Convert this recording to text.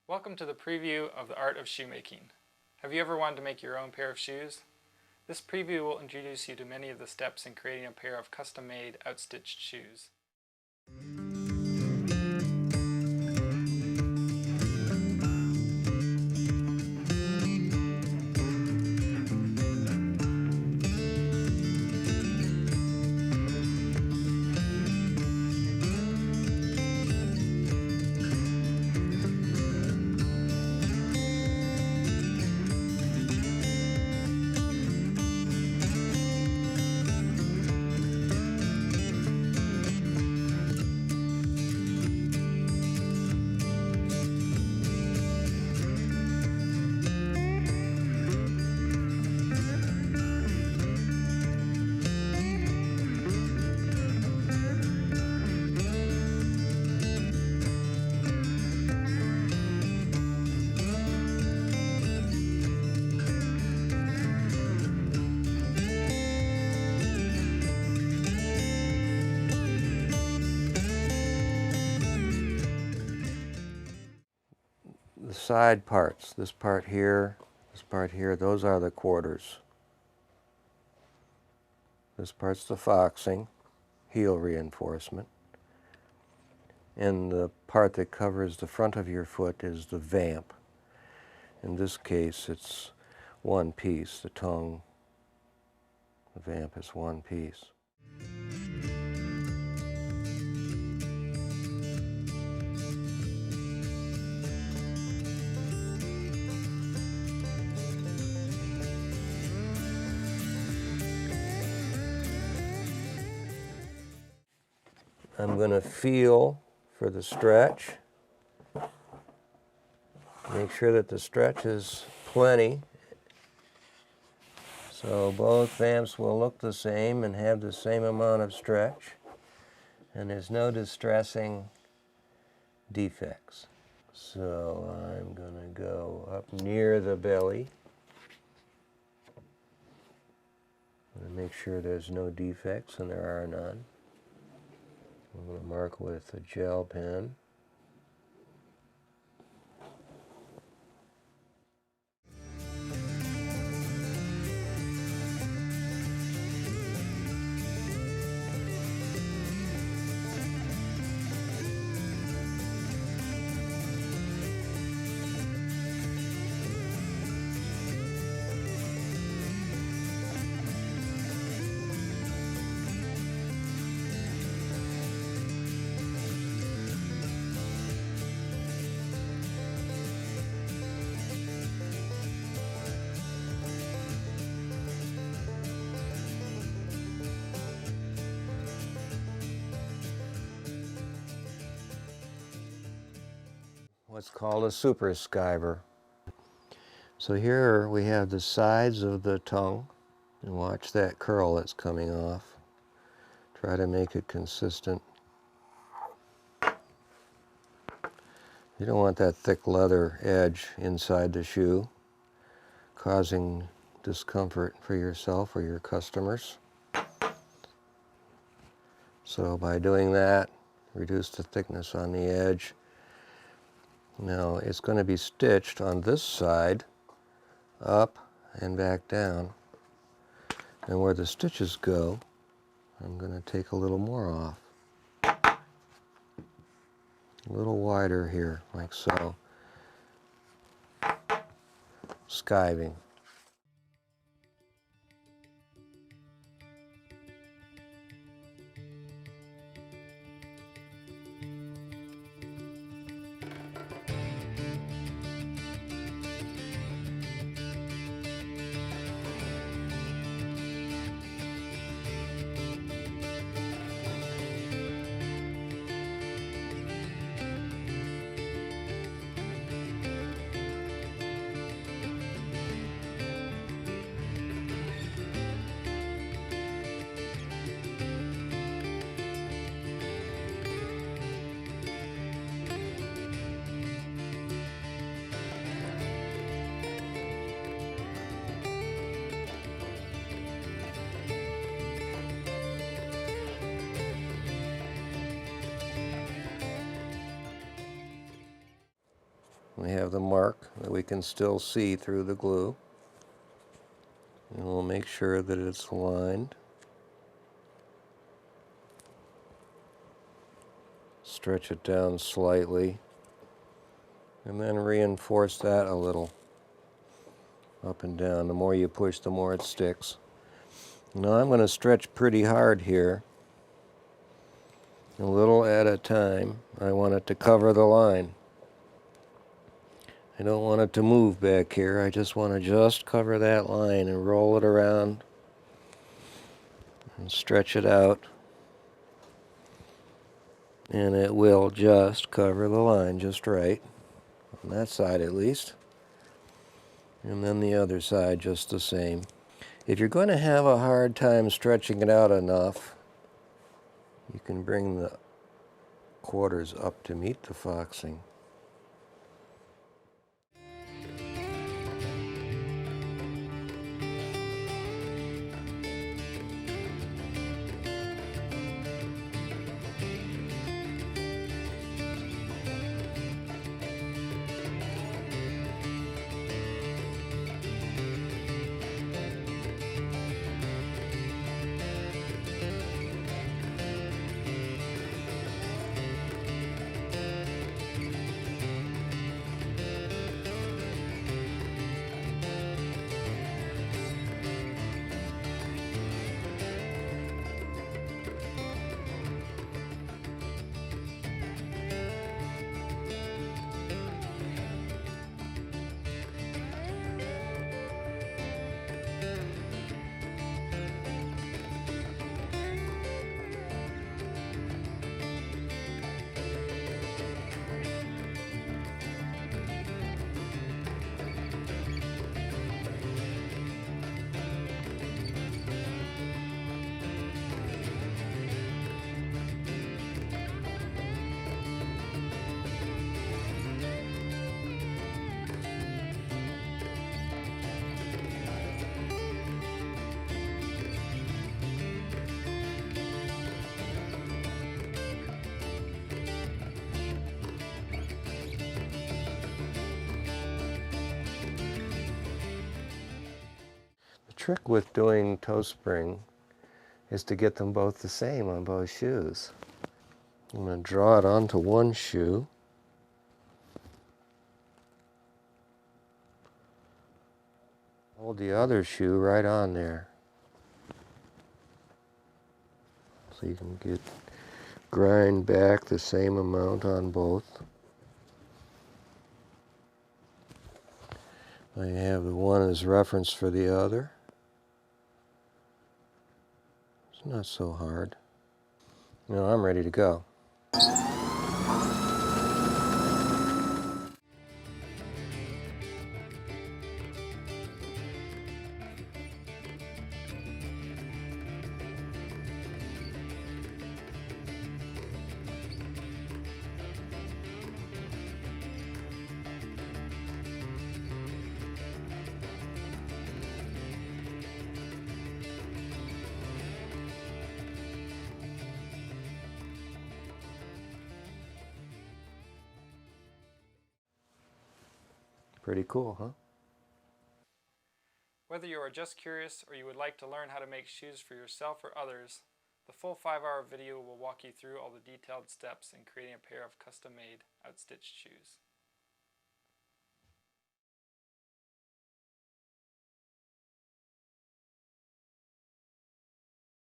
Welcome to the preview of the Art of Shoemaking. Have you ever wanted to make your own pair of shoes? This preview will introduce you to many of the steps in creating a pair of custom-made, outstitched shoes. The side parts, this part here, those are the quarters. This part's the foxing, heel reinforcement. And the part that covers the front of your foot is the vamp. In this case, it's one piece. The tongue, the vamp is one piece. I'm going to feel for the stretch. Make sure that the stretch is plenty. So both vamps will look the same and have the same amount of stretch. And there's no distressing defects. So I'm going to go up near the belly. I'm going to make sure there's no defects, and there are none. I'm going to mark with a gel pen. What's called a super skiver. So here we have the sides of the tongue, and watch that curl that's coming off. Try to make it consistent. You don't want that thick leather edge inside the shoe, causing discomfort for yourself or your customers. So by doing that, reduce the thickness on the edge. Now it's going to be stitched on this side, up and back down. And where the stitches go, I'm going to take a little more off. A little wider here, like so. Skiving. We have the mark that we can still see through the glue. And we'll make sure that it's aligned. Stretch it down slightly. And then reinforce that a little. Up and down. The more you push, the more it sticks. Now I'm going to stretch pretty hard here. A little at a time. I want it to cover the line. I don't want it to move back here. I just want to just cover that line and roll it around and stretch it out. And it will just cover the line just right. On that side at least. And then the other side just the same. If you're going to have a hard time stretching it out enough, you can bring the quarters up to meet the foxing. The trick with doing toe spring is to get them both the same on both shoes. I'm going to draw it onto one shoe. Hold the other shoe right on there. So you can grind back the same amount on both. I have the one as reference for the other. It's not so hard. Now I'm ready to go. Pretty cool, huh? Whether you are just curious or you would like to learn how to make shoes for yourself or others, the full 5-hour video will walk you through all the detailed steps in creating a pair of custom-made, outstitched shoes.